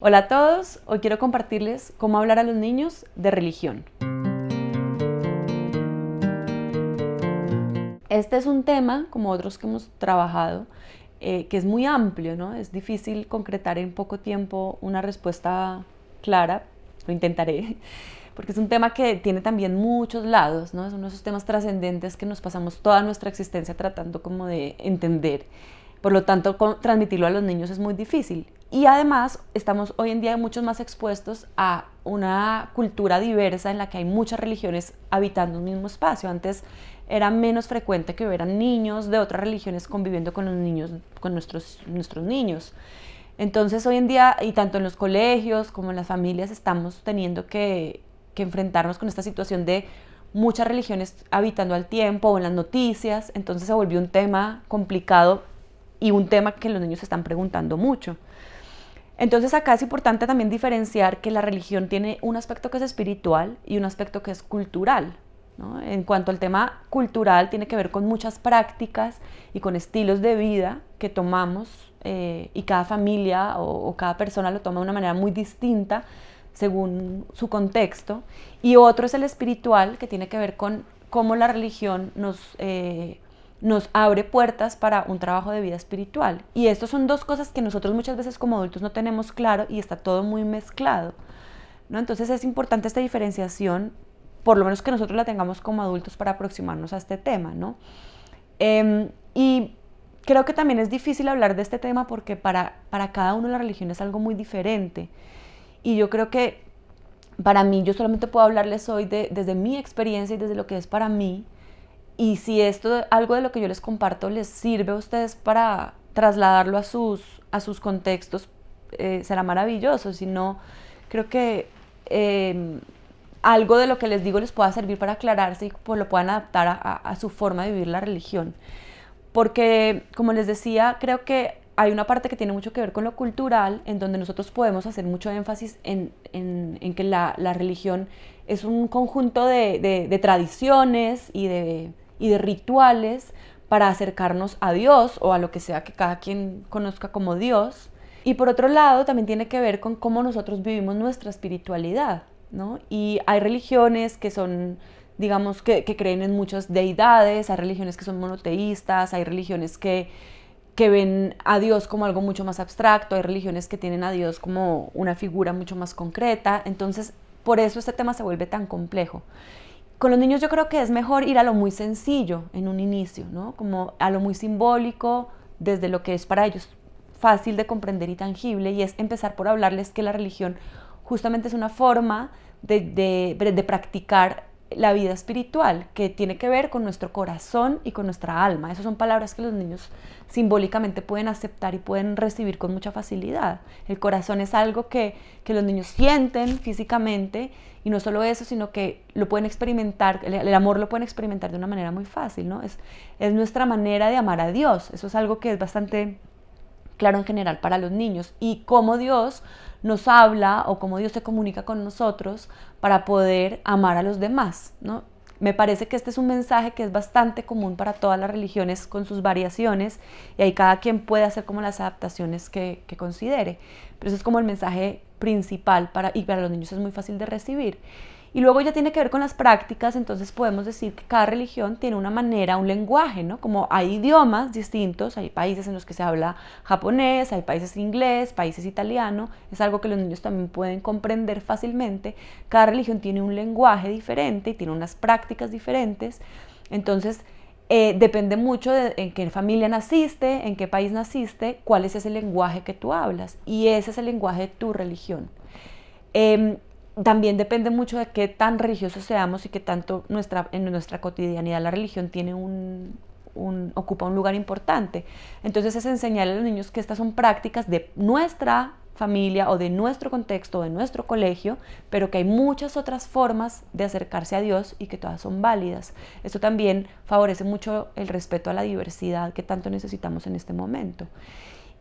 Hola a todos, hoy quiero compartirles cómo hablar a los niños de religión. Este es un tema, como otros que hemos trabajado, que es muy amplio, ¿no? Es difícil concretar en poco tiempo una respuesta clara, lo intentaré, porque es un tema que tiene también muchos lados, ¿no? Es uno de esos temas trascendentes que nos pasamos toda nuestra existencia tratando como de entender. Por lo tanto, transmitirlo a los niños es muy difícil. Y además, estamos hoy en día mucho más expuestos a una cultura diversa en la que hay muchas religiones habitando un mismo espacio. Antes era menos frecuente que hubieran niños de otras religiones conviviendo con los niños, con nuestros niños. Entonces, hoy en día, y tanto en los colegios como en las familias, estamos teniendo que enfrentarnos con esta situación de muchas religiones habitando al tiempo o en las noticias. Entonces se volvió un tema complicado y un tema que los niños se están preguntando mucho. Entonces acá es importante también diferenciar que la religión tiene un aspecto que es espiritual y un aspecto que es cultural, ¿no? En cuanto al tema cultural, tiene que ver con muchas prácticas y con estilos de vida que tomamos y cada familia o cada persona lo toma de una manera muy distinta según su contexto. Y otro es el espiritual, que tiene que ver con cómo la religión nos abre puertas para un trabajo de vida espiritual. Y estos son dos cosas que nosotros muchas veces como adultos no tenemos claro y está todo muy mezclado, ¿no? Entonces es importante esta diferenciación, por lo menos que nosotros la tengamos como adultos para aproximarnos a este tema, ¿no? Y creo que también es difícil hablar de este tema porque para cada uno la religión es algo muy diferente. Y yo creo que para mí, yo solamente puedo hablarles hoy desde mi experiencia y desde lo que es para mí. Y si esto, algo de lo que yo les comparto les sirve a ustedes para trasladarlo a sus contextos, será maravilloso. Si no, creo que algo de lo que les digo les pueda servir para aclararse y pues lo puedan adaptar a su forma de vivir la religión. Porque, como les decía, creo que hay una parte que tiene mucho que ver con lo cultural, en donde nosotros podemos hacer mucho énfasis en que la religión es un conjunto de tradiciones y de rituales para acercarnos a Dios o a lo que sea que cada quien conozca como Dios. Y por otro lado, también tiene que ver con cómo nosotros vivimos nuestra espiritualidad, ¿no? Y hay religiones que son, digamos, que creen en muchas deidades, hay religiones que son monoteístas, hay religiones que ven a Dios como algo mucho más abstracto, hay religiones que tienen a Dios como una figura mucho más concreta. Entonces, por eso este tema se vuelve tan complejo. Con los niños yo creo que es mejor ir a lo muy sencillo en un inicio, ¿no? Como a lo muy simbólico, desde lo que es para ellos fácil de comprender y tangible, y es empezar por hablarles que la religión justamente es una forma de practicar la vida espiritual, que tiene que ver con nuestro corazón y con nuestra alma. Esas son palabras que los niños simbólicamente pueden aceptar y pueden recibir con mucha facilidad. El corazón es algo que los niños sienten físicamente, y no solo eso, sino que lo pueden experimentar, el amor lo pueden experimentar de una manera muy fácil, ¿no? Es nuestra manera de amar a Dios. Eso es algo que es bastante claro en general para los niños, y cómo Dios nos habla o cómo Dios se comunica con nosotros para poder amar a los demás, ¿no? Me parece que este es un mensaje que es bastante común para todas las religiones con sus variaciones, y ahí cada quien puede hacer como las adaptaciones que considere, pero eso es como el mensaje principal y para los niños es muy fácil de recibir. Y luego ya tiene que ver con las prácticas. Entonces podemos decir que cada religión tiene una manera, un lenguaje, ¿no? Como hay idiomas distintos, hay países en los que se habla japonés, hay países inglés, países italiano, es algo que los niños también pueden comprender fácilmente. Cada religión tiene un lenguaje diferente y tiene unas prácticas diferentes. Entonces depende mucho de en qué familia naciste, en qué país naciste, cuál es ese lenguaje que tú hablas, y ese es el lenguaje de tu religión. También depende mucho de qué tan religiosos seamos y qué tanto en nuestra cotidianidad la religión tiene ocupa un lugar importante. Entonces es enseñarle a los niños que estas son prácticas de nuestra familia o de nuestro contexto, de nuestro colegio, pero que hay muchas otras formas de acercarse a Dios y que todas son válidas. Esto también favorece mucho el respeto a la diversidad que tanto necesitamos en este momento.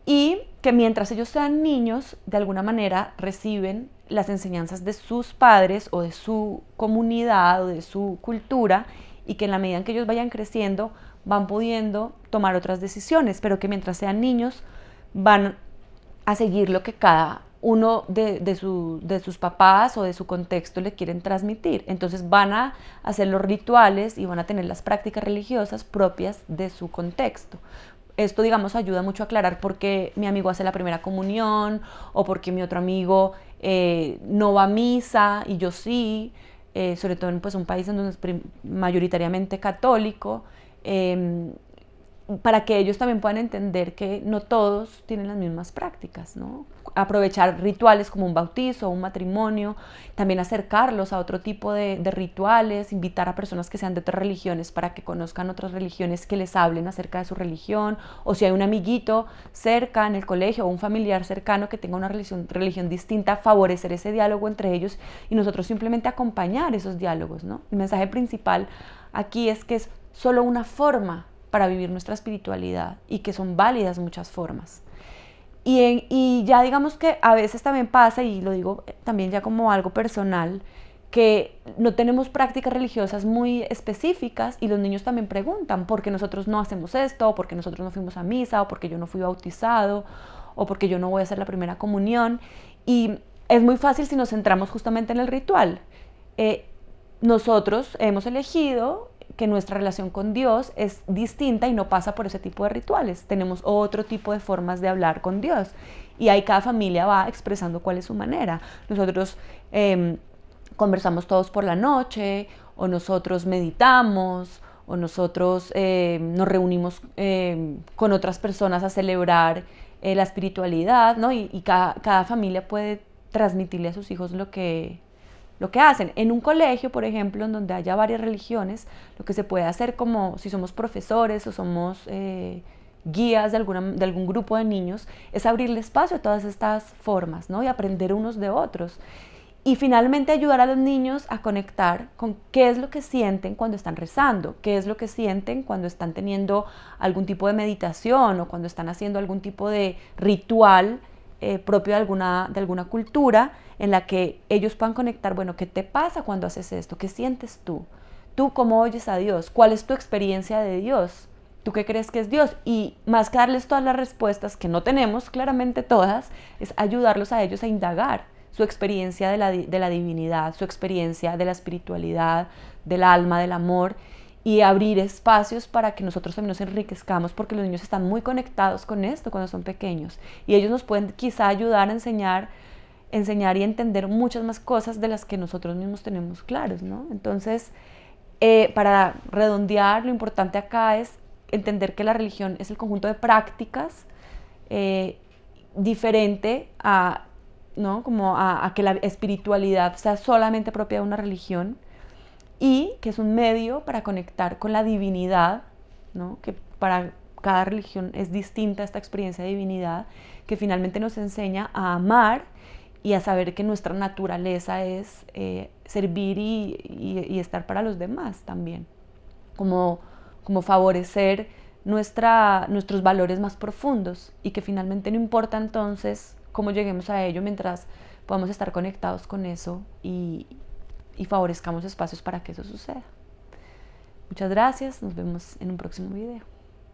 Y que mientras ellos sean niños, de alguna manera reciben las enseñanzas de sus padres o de su comunidad o de su cultura, y que en la medida en que ellos vayan creciendo van pudiendo tomar otras decisiones, pero que mientras sean niños van a seguir lo que cada uno de sus papás o de su contexto le quieren transmitir. Entonces van a hacer los rituales y van a tener las prácticas religiosas propias de su contexto. Esto, digamos, ayuda mucho a aclarar por qué mi amigo hace la primera comunión o por qué mi otro amigo no va a misa y yo sí, sobre todo en pues, un país en donde es mayoritariamente católico. Para que ellos también puedan entender que no todos tienen las mismas prácticas, ¿no? Aprovechar rituales como un bautizo, un matrimonio, también acercarlos a otro tipo de rituales, invitar a personas que sean de otras religiones para que conozcan otras religiones, que les hablen acerca de su religión, o si hay un amiguito cerca en el colegio o un familiar cercano que tenga una religión distinta, favorecer ese diálogo entre ellos y nosotros simplemente acompañar esos diálogos, ¿no? El mensaje principal aquí es que es solo una forma para vivir nuestra espiritualidad y que son válidas muchas formas. Y ya digamos que a veces también pasa, y lo digo también ya como algo personal, que no tenemos prácticas religiosas muy específicas y los niños también preguntan por qué nosotros no hacemos esto, o por qué nosotros no fuimos a misa, o por qué yo no fui bautizado, o por qué yo no voy a hacer la primera comunión. Y es muy fácil si nos centramos justamente en el ritual. Nosotros hemos elegido que nuestra relación con Dios es distinta y no pasa por ese tipo de rituales. Tenemos otro tipo de formas de hablar con Dios y ahí cada familia va expresando cuál es su manera. Nosotros conversamos todos por la noche, o nosotros meditamos, o nosotros nos reunimos con otras personas a celebrar la espiritualidad, ¿no? Y cada familia puede transmitirle a sus hijos lo que hacen. En un colegio, por ejemplo, en donde haya varias religiones, lo que se puede hacer, como si somos profesores o somos guías de algún grupo de niños, es abrirle espacio a todas estas formas, ¿no? Y aprender unos de otros. Y finalmente ayudar a los niños a conectar con qué es lo que sienten cuando están rezando, qué es lo que sienten cuando están teniendo algún tipo de meditación o cuando están haciendo algún tipo de ritual propio de alguna cultura, en la que ellos puedan conectar, bueno, ¿qué te pasa cuando haces esto? ¿Qué sientes tú? ¿Tú cómo oyes a Dios? ¿Cuál es tu experiencia de Dios? ¿Tú qué crees que es Dios? Y más que darles todas las respuestas, que no tenemos claramente todas, es ayudarlos a ellos a indagar su experiencia de la divinidad, su experiencia de la espiritualidad, del alma, del amor, y abrir espacios para que nosotros también nos enriquezcamos, porque los niños están muy conectados con esto cuando son pequeños y ellos nos pueden quizá ayudar a enseñar y entender muchas más cosas de las que nosotros mismos tenemos claros, ¿no? Entonces, para redondear, lo importante acá es entender que la religión es el conjunto de prácticas diferente a, ¿no? Como a que la espiritualidad sea solamente propia de una religión, y que es un medio para conectar con la divinidad, ¿no? Que para cada religión es distinta esta experiencia de divinidad, que finalmente nos enseña a amar y a saber que nuestra naturaleza es servir y estar para los demás también, como favorecer nuestros valores más profundos, y que finalmente no importa entonces cómo lleguemos a ello mientras podamos estar conectados con eso y favorezcamos espacios para que eso suceda. Muchas gracias, nos vemos en un próximo video.